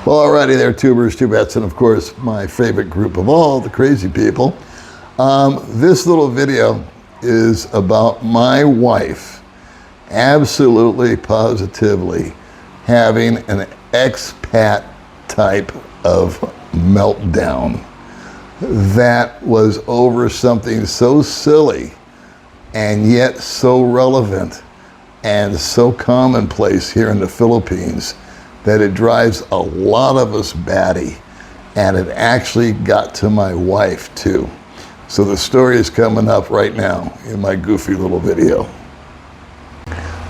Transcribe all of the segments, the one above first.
Well, alrighty there, tubers, tubettes, and of course, my favorite group of all, the crazy people. This little video is about my wife absolutely, positively having an expat type of meltdown that was over something so silly and yet so relevant and so commonplace here in the Philippines that it drives a lot of us batty, and it actually got to my wife too. So the story is coming up right now in my goofy little video.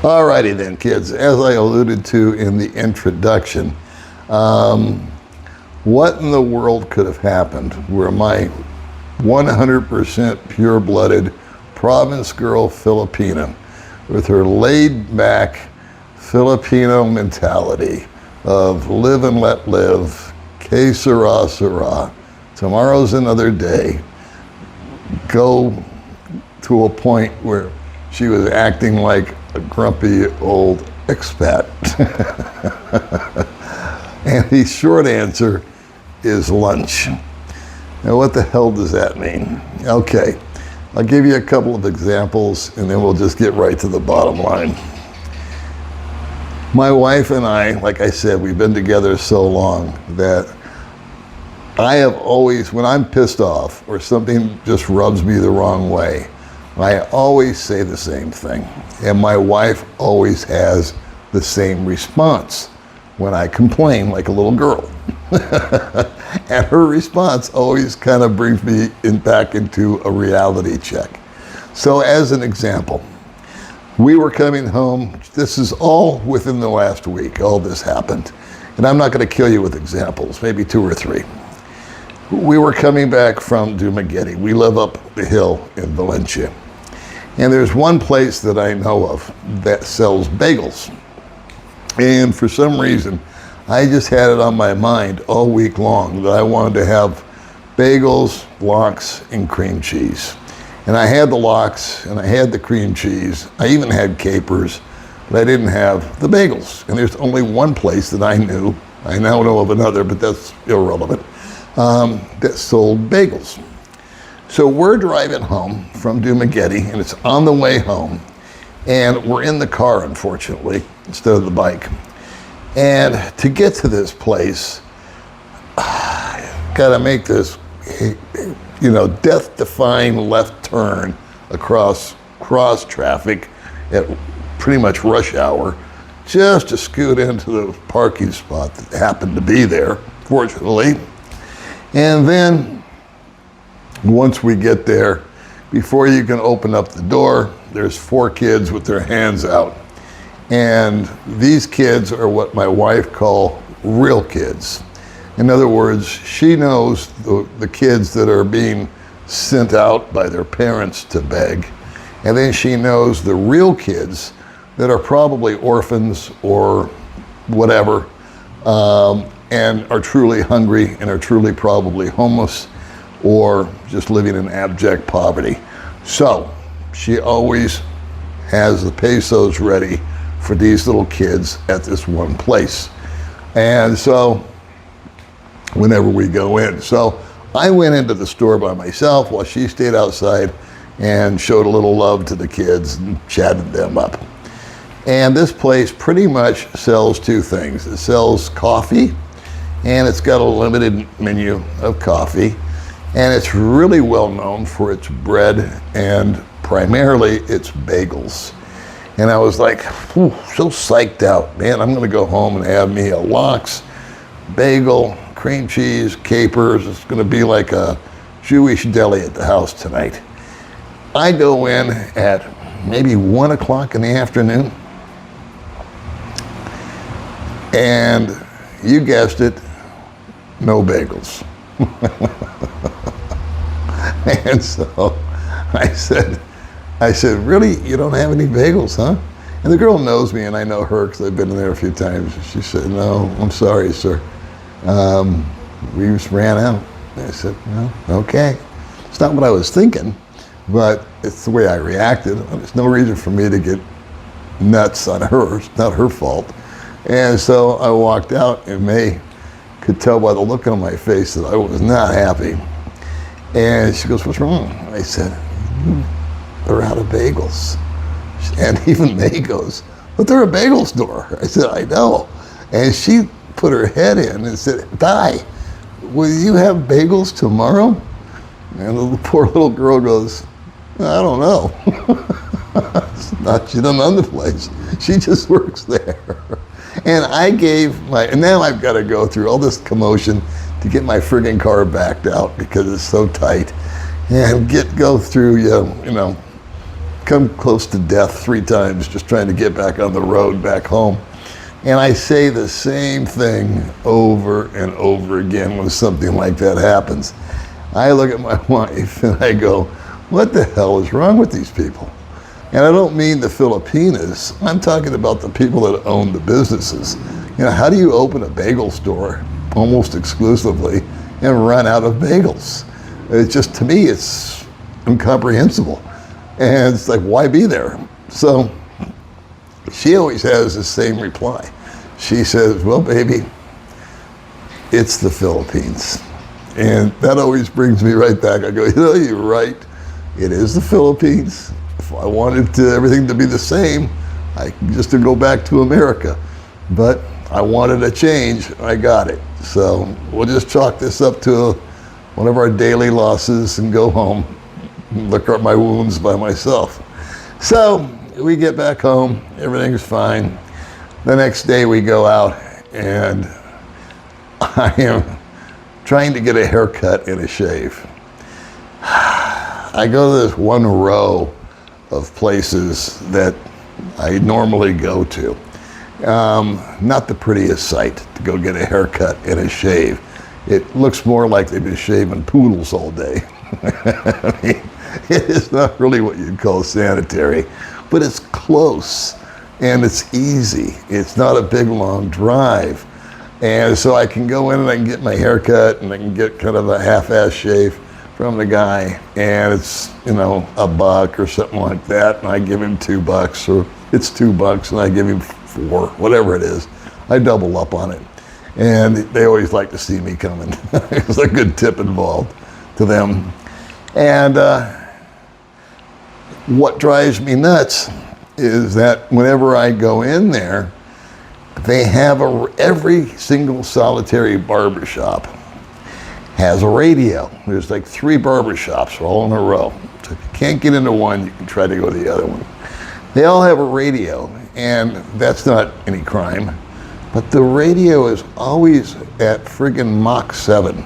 Alrighty then, kids, as I alluded to in the introduction, what in the world could have happened where my 100% pure-blooded province girl Filipina, with her laid-back Filipino mentality of live and let live, que sera, sera, tomorrow's another day, go to a point where she was acting like a grumpy old expat. And the short answer is lunch. Now, what the hell does that mean? Okay, I'll give you a couple of examples and then we'll just get right to the bottom line. My wife and I, like I said, we've been together so long that I have always, when I'm pissed off or something just rubs me the wrong way, I always say the same thing. And my wife always has the same response when I complain like a little girl. And her response always kind of brings me back into a reality check. So as an example, we were coming home, this is all within the last week, all this happened. And I'm not gonna kill you with examples, maybe 2 or 3. We were coming back from Dumaguete. We live up the hill in Valencia. And there's one place that I know of that sells bagels. And for some reason, I just had it on my mind all week long that I wanted to have bagels, lox, and cream cheese. And I had the lox, and I had the cream cheese. I even had capers, but I didn't have the bagels. And there's only one place that I knew, I now know of another, but that's irrelevant, that sold bagels. So we're driving home from Dumaguete, and it's on the way home, and we're in the car, unfortunately, instead of the bike. And to get to this place, gotta make this, death-defying left turn across cross traffic at pretty much rush hour, just to scoot into the parking spot that happened to be there, fortunately. And then, once we get there, before you can open up the door, there's 4 kids with their hands out. And these kids are what my wife calls real kids. In other words, she knows the kids that are being sent out by their parents to beg. And then she knows the real kids that are probably orphans or whatever, and are truly hungry and are truly probably homeless or just living in abject poverty. So she always has the pesos ready for these little kids at this one place. And so whenever we go in. So I went into the store by myself while she stayed outside and showed a little love to the kids and chatted them up. And this place pretty much sells 2 things. It sells coffee, and it's got a limited menu of coffee. And it's really well known for its bread and primarily its bagels. And I was like, so psyched out, man, I'm gonna go home and have me a lox, bagel, cream cheese, capers. It's gonna be like a Jewish deli at the house tonight. I go in at maybe 1 o'clock in the afternoon. And you guessed it, no bagels. And so I said, really, you don't have any bagels, huh? And the girl knows me, and I know her because I've been in there a few times. She said, no, I'm sorry, sir. We just ran out. And I said, well, okay. It's not what I was thinking, but it's the way I reacted. There's no reason for me to get nuts on her. It's not her fault. And so I walked out, and May could tell by the look on my face that I was not happy. And she goes, "What's wrong?" I said, "They're out of bagels." And even May goes, "But they're a bagel store." I said, "I know." And she put her head in and said, "Di, will you have bagels tomorrow?" And the poor little girl goes, "I don't know." She doesn't own the place. She just works there. And I gave and now I've got to go through all this commotion to get my friggin' car backed out because it's so tight, and go through, come close to death 3 times just trying to get back on the road back home. And I say the same thing over and over again when something like that happens. I look at my wife and I go, "What the hell is wrong with these people?" And I don't mean the Filipinas. I'm talking about the people that own the businesses. How do you open a bagel store almost exclusively and run out of bagels? It's just, to me, it's incomprehensible. And it's like, why be there? So she always has the same reply. She says, "Well, baby, it's the Philippines." And that always brings me right back. I go, "You're right. It is the Philippines. If I wanted everything to be the same, I just to go back to America. But I wanted a change. I got it. So we'll just chalk this up to one of our daily losses and go home and look at my wounds by myself." So we get back home. Everything's fine. The next day we go out, and I am trying to get a haircut and a shave. I go to this one row of places that I normally go to. Not the prettiest sight to go get a haircut and a shave. It looks more like they've been shaving poodles all day. I mean, it is not really what you'd call sanitary, but it's close and it's easy. It's not a big, long drive. And so I can go in and I can get my haircut and I can get kind of a half-ass shave from the guy, and it's, $1 or something like that, and I give him $2, or it's $2 and I give him $4, whatever it is. I double up on it. And they always like to see me coming. There's a good tip involved to them. And what drives me nuts is that whenever I go in there, they have every single solitary barbershop has a radio. There's like 3 barbershops all in a row. So if you can't get into one, you can try to go to the other one. They all have a radio, and that's not any crime. But the radio is always at friggin' Mach 7.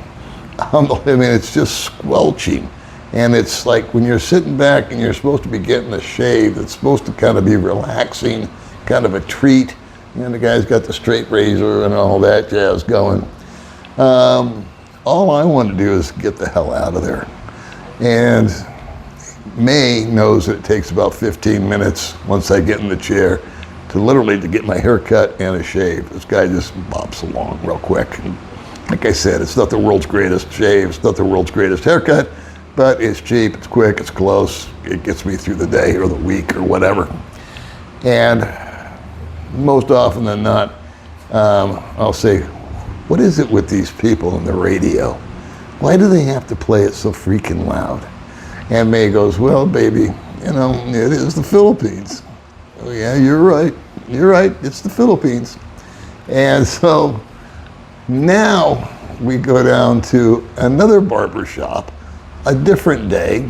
I mean, it's just squelching. And it's like when you're sitting back and you're supposed to be getting a shave, it's supposed to kind of be relaxing, kind of a treat. And the guy's got the straight razor and all that jazz going. All I want to do is get the hell out of there. And May knows that it takes about 15 minutes once I get in the chair to get my hair cut and a shave. This guy just bops along real quick. And like I said, it's not the world's greatest shave, it's not the world's greatest haircut, but it's cheap, it's quick, it's close, it gets me through the day or the week or whatever. And most often than not, I'll say, "What is it with these people on the radio? Why do they have to play it so freaking loud?" And May goes, "Well, baby, it is the Philippines." "Oh yeah, you're right. You're right. It's the Philippines." And so now we go down to another barber shop, a different day,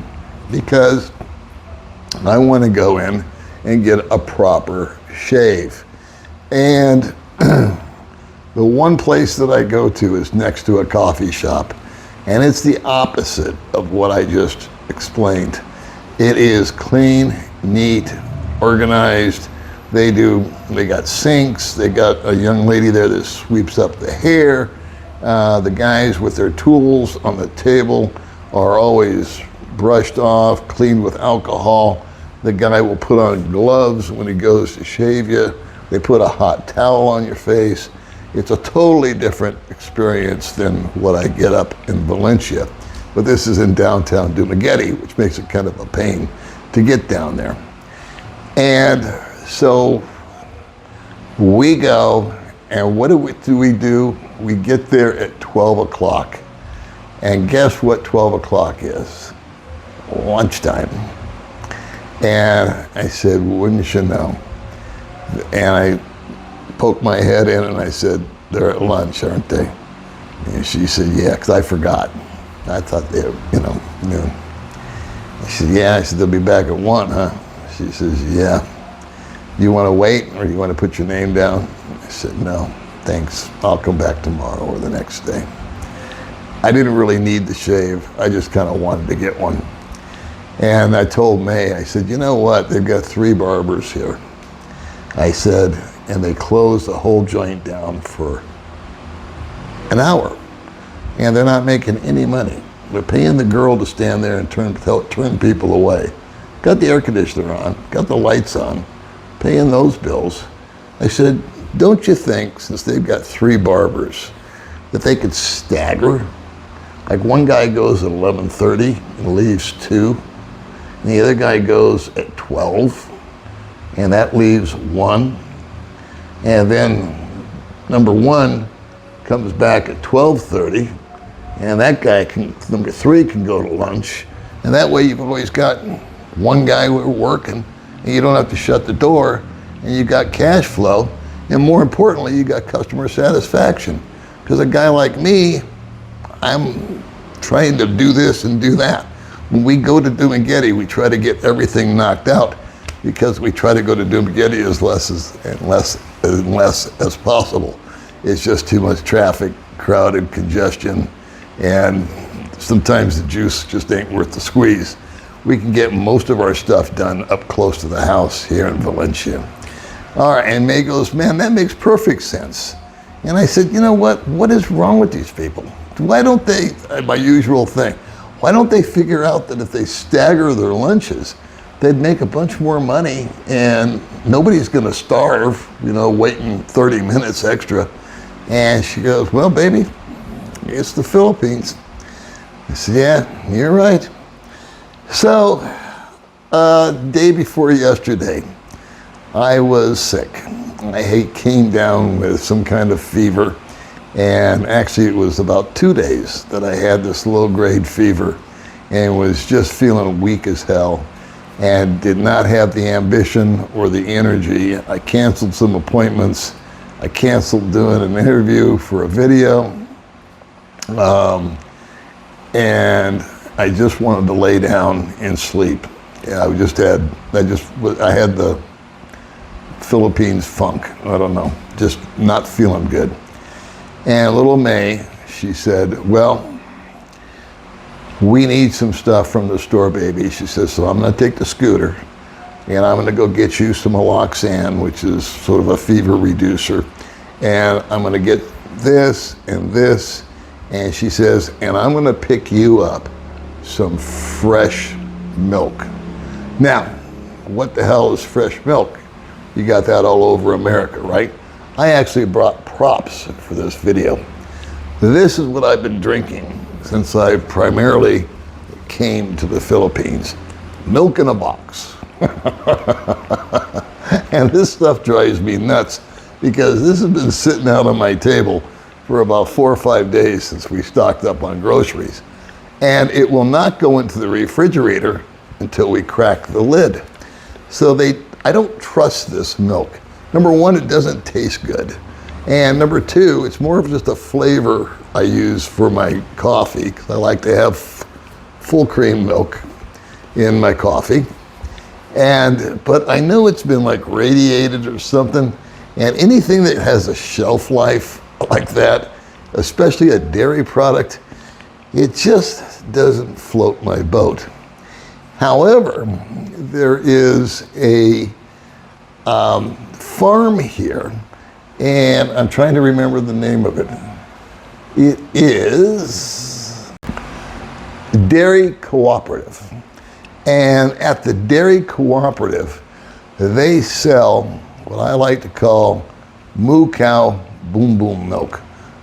because I want to go in and get a proper shave. And the one place that I go to is next to a coffee shop, and it's the opposite of what I just explained. It is clean, neat, organized. They got sinks, they got a young lady there that sweeps up the hair. The guys with their tools on the table are always brushed off, cleaned with alcohol. The guy will put on gloves when he goes to shave you. They put a hot towel on your face. It's a totally different experience than what I get up in Valencia. But this is in downtown Dumaguete, which makes it kind of a pain to get down there. And so we go, and what do we do we get there at 12 o'clock. And guess what 12 o'clock is? Lunchtime. And I said, wouldn't you know? And I poked my head in and I said, they're at lunch, aren't they? And she said, yeah, because I forgot. I thought they, you know. I said, yeah. I said, they'll be back at 1, huh? She says, yeah. You want to wait or do you want to put your name down? I said, no, thanks. I'll come back tomorrow or the next day. I didn't really need the shave. I just kind of wanted to get one. And I told May, I said, you know what? They've got 3 barbers here. I said, and they closed the whole joint down for an hour. And they're not making any money. They're paying the girl to stand there and turn people away. Got the air conditioner on, got the lights on, paying those bills. I said, don't you think, since they've got 3 barbers, that they could stagger? Like one guy goes at 11:30 and leaves 2, and the other guy goes at 12, and that leaves 1. And then number 1 comes back at 12:30, and that guy number 3 can go to lunch, and that way you've always got one guy working, and you don't have to shut the door, and you got cash flow, and more importantly, you got customer satisfaction. Because a guy like me, I'm trying to do this and do that. When we go to Dumaguete, we try to get everything knocked out because we try to go to Dumaguete as less as possible. It's just too much traffic, crowded, congestion, and sometimes the juice just ain't worth the squeeze. We can get most of our stuff done up close to the house here in Valencia. All right, and May goes, man, that makes perfect sense. And I said, you know what is wrong with these people? Why don't they, my usual thing, why don't they figure out that if they stagger their lunches, they'd make a bunch more money and nobody's gonna starve, you know, waiting 30 minutes extra. And she goes, well, baby, it's the Philippines. I said, yeah, you're right. So, day before yesterday, I was sick. I came down with some kind of fever, and actually it was about 2 days that I had this low-grade fever and was just feeling weak as hell and did not have the ambition or the energy. I canceled some appointments. I canceled doing an interview for a video, and I just wanted to lay down and sleep. Yeah, I had the Philippines funk. I don't know, just not feeling good. And little May, she said, well, we need some stuff from the store, baby. She says, so I'm gonna take the scooter and I'm gonna go get you some Aloxan, which is sort of a fever reducer. And I'm gonna get this and this. And she says, and I'm gonna pick you up some fresh milk. Now, what the hell is fresh milk? You got that all over America, right? I actually brought props for this video. This is what I've been drinking since I primarily came to the Philippines. Milk in a box. And this stuff drives me nuts because this has been sitting out on my table for about 4 or 5 days since we stocked up on groceries. And it will not go into the refrigerator until we crack the lid. So I don't trust this milk. Number 1, it doesn't taste good. And number 2, it's more of just a flavor I use for my coffee, because I like to have full cream milk in my coffee. But I know it's been like radiated or something, and anything that has a shelf life like that, especially a dairy product, it just doesn't float my boat. However, there is a farm here, and I'm trying to remember the name of it. It is Dairy Cooperative. And at the Dairy Cooperative, they sell what I like to call moo cow boom boom milk.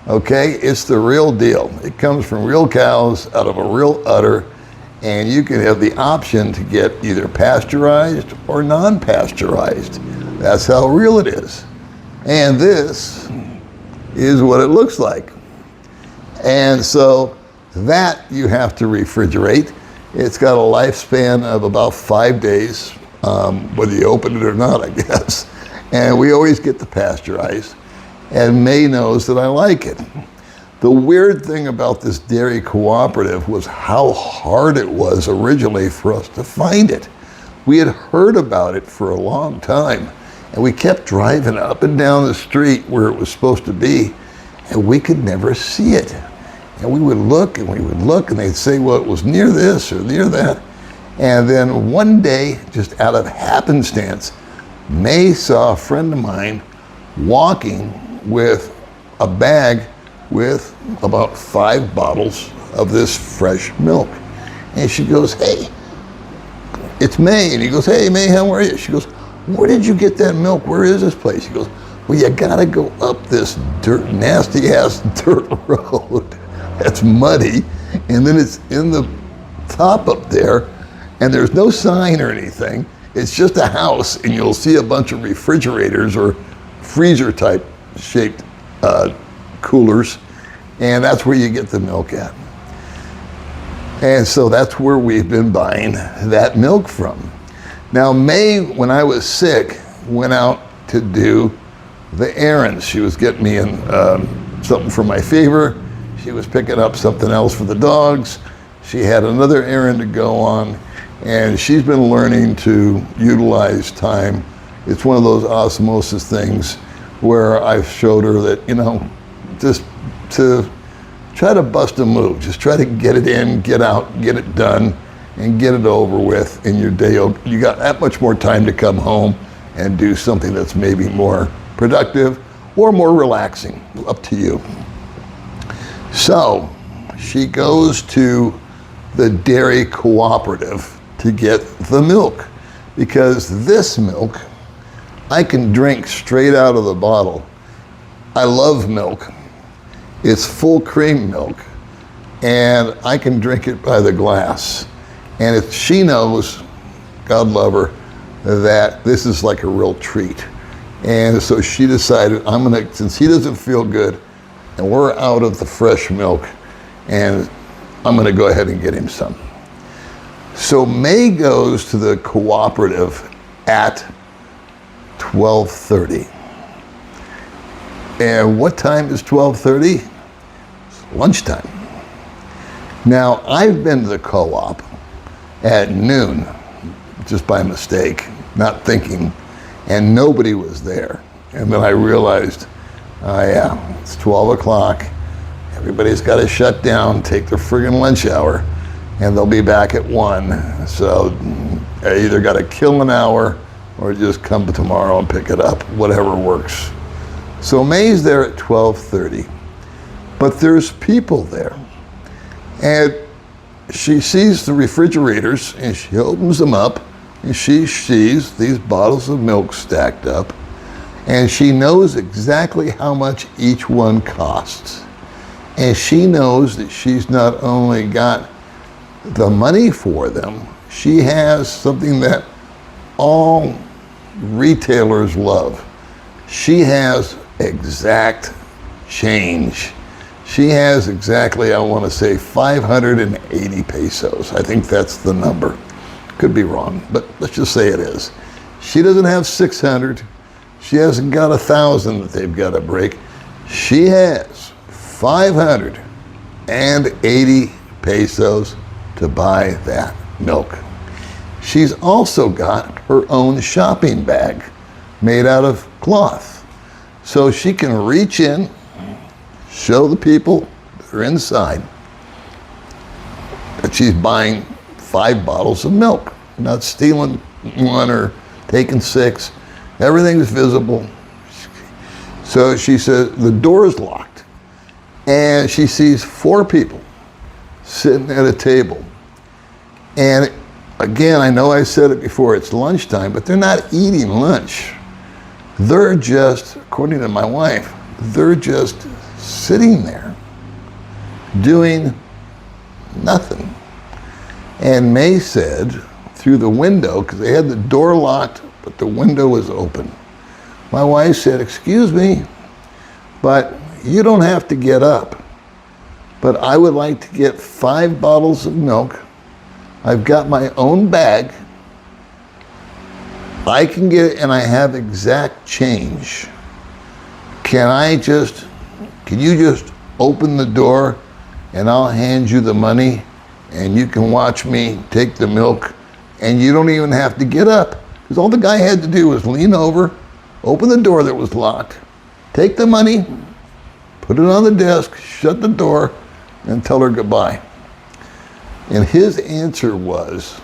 Okay, it's the real deal. It comes from real cows out of a real udder, and you can have the option to get either pasteurized or non-pasteurized. That's how real it is. And this is what it looks like. And so that you have to refrigerate. It's got a lifespan of about 5 days, whether you open it or not, I guess. And we always get the pasteurized. And May knows that I like it. The weird thing about this dairy cooperative was how hard it was originally for us to find it. We had heard about it for a long time, and we kept driving up and down the street where it was supposed to be, and we could never see it. And we would look and we would look, and they'd say, well, it was near this or near that. And then one day, just out of happenstance, May saw a friend of mine walking with a bag with about 5 bottles of this fresh milk. And she goes, hey, it's May. And he goes, hey, May, how are you? She goes, where did you get that milk? Where is this place? He goes, well, you gotta go up this nasty ass dirt road that's muddy, and then it's in the top up there, and there's no sign or anything. It's just a house, and you'll see a bunch of refrigerators or freezer type shaped coolers, and that's where you get the milk at. And so that's where we've been buying that milk from. Now, May, when I was sick, went out to do the errands. She was getting me in something for my fever. She was picking up something else for the dogs. She had another errand to go on, and she's been learning to utilize time. It's one of those osmosis things where I've showed her that, you know, just to try to bust a move, just try to get it in, get out, get it done, and get it over with in your day. You got that much more time to come home and do something that's maybe more productive or more relaxing, up to you. So she goes to the dairy cooperative to get the milk, because this milk I can drink straight out of the bottle. I love milk. It's full cream milk, and I can drink it by the glass. And she knows, God love her, that this is like a real treat. And so she decided, since he doesn't feel good, and we're out of the fresh milk, and I'm gonna go ahead and get him some. So May goes to the cooperative at 12:30. And what time is 12:30? It's lunchtime. Now, I've been to the co-op at noon, just by mistake, not thinking, and nobody was there. And then I realized, oh yeah, it's 12 o'clock. Everybody's got to shut down, take their friggin' lunch hour, and they'll be back at 1. So I either got to kill an hour or just come tomorrow and pick it up, whatever works. So May's there at 12:30, but there's people there. And she sees the refrigerators, and she opens them up, and she sees these bottles of milk stacked up, and she knows exactly how much each one costs. And she knows that she's not only got the money for them, she has something that all retailers love. She has exact change. She has exactly, I want to say, 580 pesos. I think that's the number. Could be wrong, but let's just say it is. She doesn't have 600. She hasn't got 1,000 that they've got to break. She has 580 pesos to buy that milk. She's also got her own shopping bag made out of cloth. So she can reach in, show the people that are inside that she's buying 5 bottles of milk, not stealing one or taking 6. Everything's visible. So she says the door is locked, and she sees 4 people sitting at a table. And again, I know I said it before, it's lunchtime, but they're not eating lunch. They're just, according to my wife, they're just sitting there doing nothing. And May said through the window, because they had the door locked, but the window was open. My wife said, excuse me, but you don't have to get up, but I would like to get 5 bottles of milk. I've got my own bag. I can get it, and I have exact change. Can you just open the door and I'll hand you the money and you can watch me take the milk and you don't even have to get up. Because all the guy had to do was lean over, open the door that was locked, take the money, put it on the desk, shut the door, and tell her goodbye. And his answer was,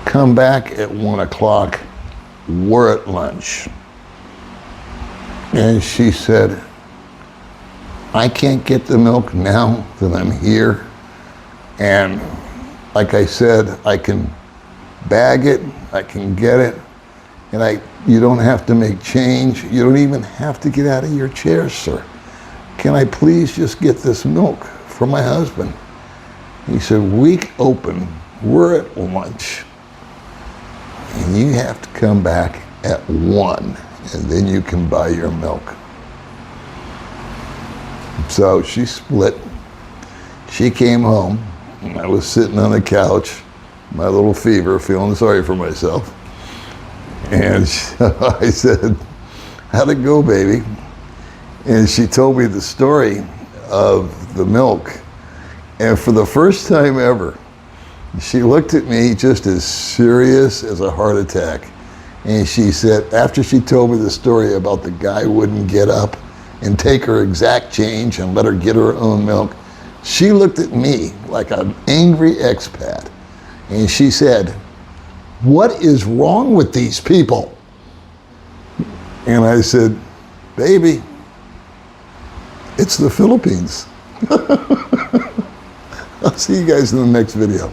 come back at 1 o'clock, we're at lunch. And she said, I can't get the milk now that I'm here. And like I said, I can bag it, I can get it, and you don't have to make change. You don't even have to get out of your chair, sir. Can I please just get this milk for my husband? He said, week open, we're at lunch, and you have to come back at 1, and then you can buy your milk. So she split. She came home, and I was sitting on the couch, my little fever, feeling sorry for myself. And I said, how'd it go, baby? And she told me the story of the milk. And for the first time ever, she looked at me just as serious as a heart attack. And she said, after she told me the story about the guy wouldn't get up and take her exact change and let her get her own milk, she looked at me like an angry expat. And she said, what is wrong with these people? And I said, baby, it's the Philippines. I'll see you guys in the next video.